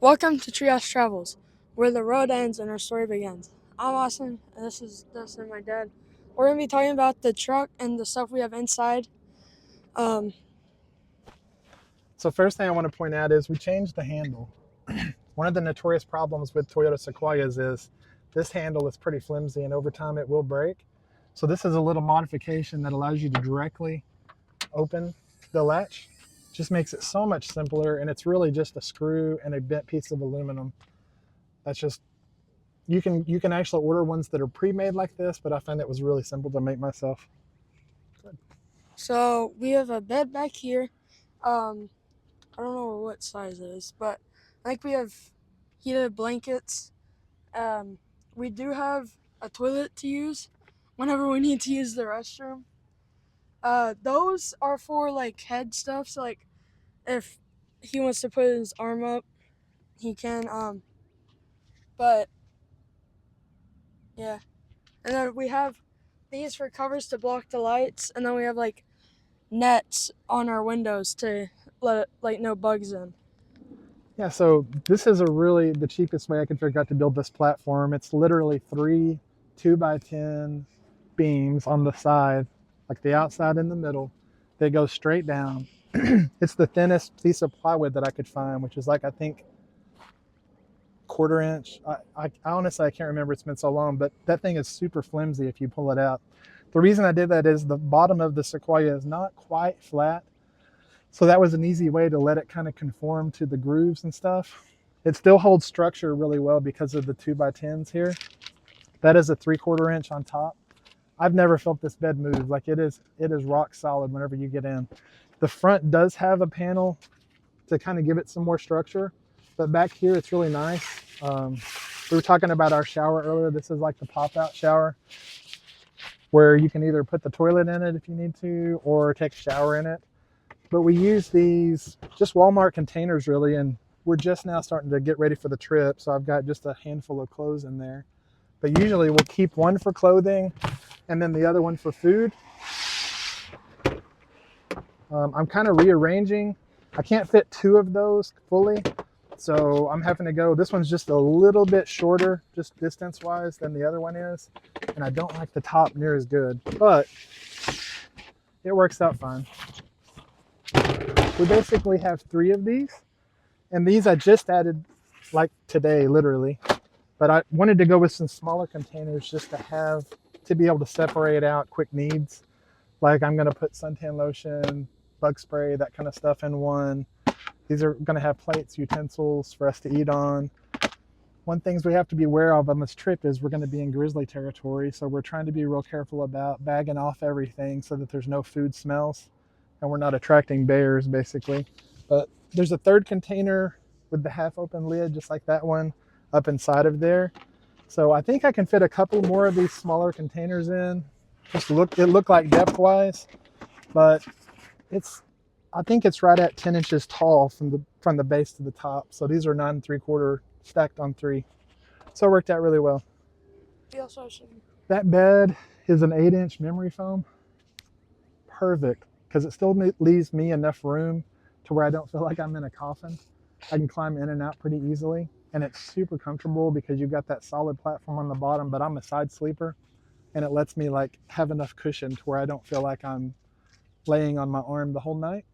Welcome to Treehouse Travels, where the road ends and our story begins. I'm Austin, and this is Dustin, my dad. We're going to be talking about the truck and the stuff we have inside. Um, So first thing I want to point out is we changed the handle. One of the notorious problems with Toyota Sequoias is this handle is pretty flimsy and over time it will break. So this is a little modification that allows you to directly open the latch. Just makes it so much simpler, and it's really just a screw and a bent piece of aluminum. That's just you can actually order ones that are pre-made like this, but I find it was really simple to make myself. so we have a bed back here. Um, I don't know what size it is, but I think we have heated blankets. Um, we do have a toilet to use whenever we need to use the restroom. Those are for like head stuff. So like if he wants to put his arm up, he can. But yeah. And then we have these for covers to block the lights, and then we have like nets on our windows to let like no bugs in. Yeah, so this is the cheapest way I could figure out to build this platform. It's literally three 2x10 beams on the side, like the outside and the middle. They go straight down. It's the thinnest piece of plywood that I could find, which is like, I think, quarter inch. I honestly, I can't remember, it's been so long, but that thing is super flimsy if you pull it out. The reason I did that is the bottom of the Sequoia is not quite flat. So that was an easy way to let it kind of conform to the grooves and stuff. It still holds structure really well because of the 2x10s here. That is a 3/4 inch on top. I've never felt this bed move. Like it is rock solid whenever you get in. The front does have a panel to kind of give it some more structure, but back here it's really nice. We were talking about our shower earlier. This is like the pop-out shower where you can either put the toilet in it if you need to or take a shower in it. But we use these just Walmart containers really, and we're just now starting to get ready for the trip. So I've got just a handful of clothes in there. But usually we'll keep one for clothing and then the other one for food. I'm kind of rearranging. I can't fit two of those fully. So I'm having to go, this one's just a little bit shorter, just distance wise, than the other one is. And I don't like the top near as good, but it works out fine. We basically have three of these, and these I just added like today, literally. But I wanted to go with some smaller containers just to be able to separate out quick needs. Like I'm gonna put suntan lotion, bug spray, that kind of stuff in one. These are gonna have plates, utensils for us to eat on. One things we have to be aware of on this trip is we're gonna be in grizzly territory, so we're trying to be real careful about bagging off everything so that there's no food smells and we're not attracting bears basically. But there's a third container with the half open lid just like that one up inside of there. So I think I can fit a couple more of these smaller containers in. It looked like depth wise, but I think it's right at 10 inches tall from the base to the top. So these are 9 3/4 stacked on 3. So it worked out really well. We also have some. That bed is an 8-inch memory foam. Perfect, because it still leaves me enough room to where I don't feel like I'm in a coffin. I can climb in and out pretty easily, and it's super comfortable because you've got that solid platform on the bottom, but I'm a side sleeper, and it lets me like have enough cushion to where I don't feel like I'm laying on my arm the whole night.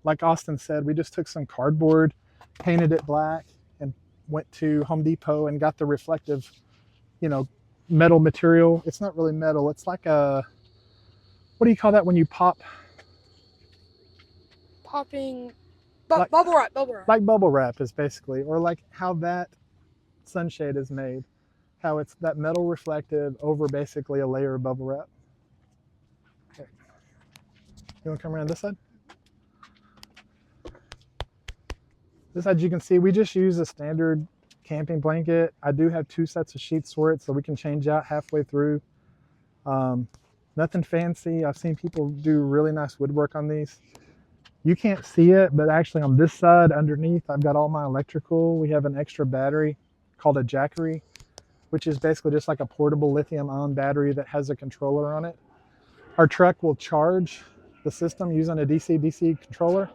Like Austin said, we just took some cardboard, painted it black, and went to Home Depot and got the reflective, metal material. It's not really metal. It's like what do you call that when you pop? Popping Like, bubble wrap. like bubble wrap is basically, or like how that sunshade is made. How it's that metal reflective over basically a layer of bubble wrap. Okay. You want to come around this side? This side you can see we just use a standard camping blanket. I do have 2 sets of sheets for it so we can change out halfway through. Nothing fancy. I've seen people do really nice woodwork on these. You can't see it, but actually on this side underneath, I've got all my electrical. We have an extra battery called a Jackery, which is basically just like a portable lithium-ion battery that has a controller on it. Our truck will charge the system using a DC-DC controller.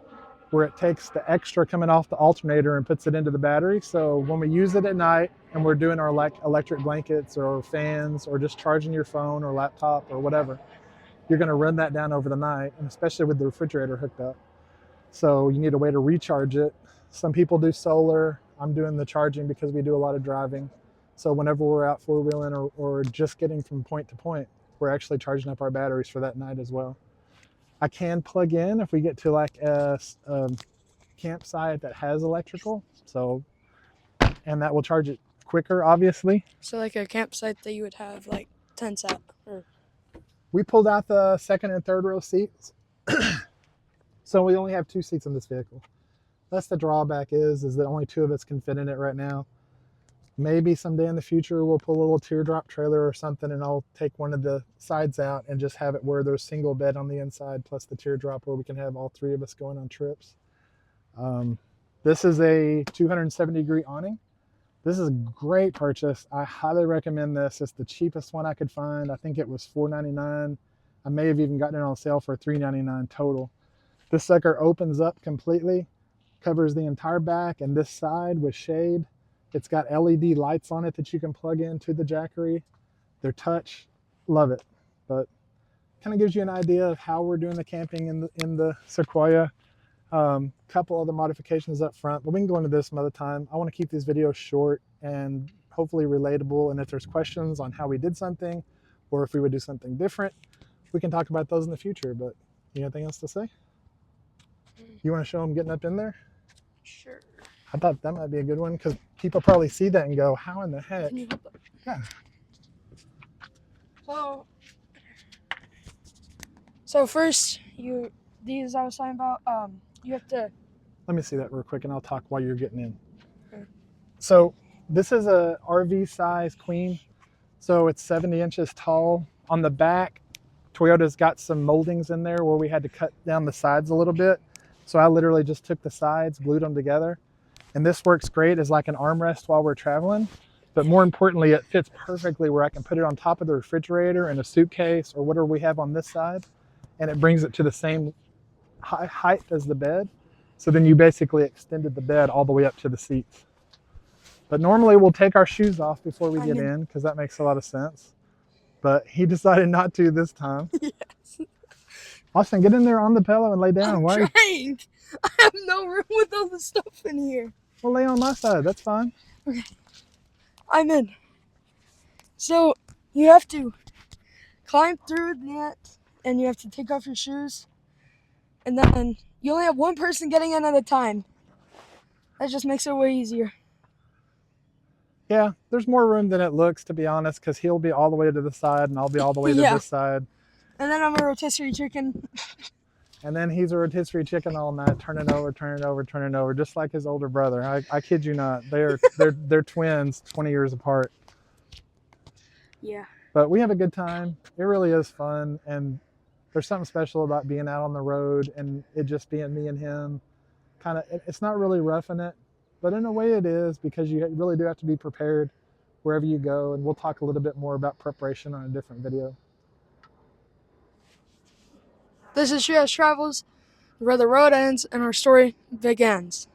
where it takes the extra coming off the alternator and puts it into the battery. So when we use it at night and we're doing our electric blankets or fans or just charging your phone or laptop or whatever, you're going to run that down over the night, and especially with the refrigerator hooked up. So you need a way to recharge it. Some people do solar. I'm doing the charging because we do a lot of driving. So whenever we're out four-wheeling or just getting from point to point, we're actually charging up our batteries for that night as well. I can plug in if we get to like a campsite that has electrical. So, and that will charge it quicker, obviously. So like a campsite that you would have like tents at. Or... We pulled out the second and third row seats. So we only have 2 seats in this vehicle. That's the drawback is that only 2 of us can fit in it right now. Maybe someday in the future we'll pull a little teardrop trailer or something, and I'll take one of the sides out and just have it where there's single bed on the inside plus the teardrop where we can have all 3 of us going on trips. This is a 270-degree awning. This is a great purchase. I highly recommend this. It's the cheapest one I could find. I think it was $4.99. I may have even gotten it on sale for $3.99 total. This sucker opens up completely, covers the entire back and this side with shade. It's got LED lights on it that you can plug into the Jackery. They're touch, love it. But kind of gives you an idea of how we're doing the camping in the Sequoia. Couple other modifications up front, but we can go into this some other time. I want to keep these videos short and hopefully relatable. And if there's questions on how we did something or if we would do something different, we can talk about those in the future. But you got anything else to say? You want to show them getting up in there? Sure. I thought that might be a good one because people probably see that and go, how in the heck? Can you hold up? Yeah. So first, these I was talking about, you have to... Let me see that real quick and I'll talk while you're getting in. Okay. So this is a RV size queen. So it's 70 inches tall. On the back, Toyota's got some moldings in there where we had to cut down the sides a little bit. So I literally just took the sides, glued them together. And this works great as like an armrest while we're traveling. But more importantly, it fits perfectly where I can put it on top of the refrigerator in a suitcase or whatever we have on this side. And it brings it to the same height as the bed. So then you basically extended the bed all the way up to the seats. But normally we'll take our shoes off before we get in because that makes a lot of sense. But he decided not to this time. Yes. Austin, get in there on the pillow and lay down. I'm trying. I have no room with all the stuff in here. Well, lay on my side. That's fine. Okay. I'm in. So you have to climb through the net and you have to take off your shoes. And then you only have one person getting in at a time. That just makes it way easier. Yeah, there's more room than it looks, to be honest, because he'll be all the way to the side and I'll be all the way to this side. And then I'm a rotisserie chicken. And then he's a rotisserie chicken all night, turning over, just like his older brother. I kid you not. They're twins, 20 years apart. Yeah. But we have a good time. It really is fun. And there's something special about being out on the road and it just being me and him. It's not really roughing it, but in a way it is because you really do have to be prepared wherever you go. And we'll talk a little bit more about preparation on a different video. This is Treehouse Travels, where the road ends and our story begins.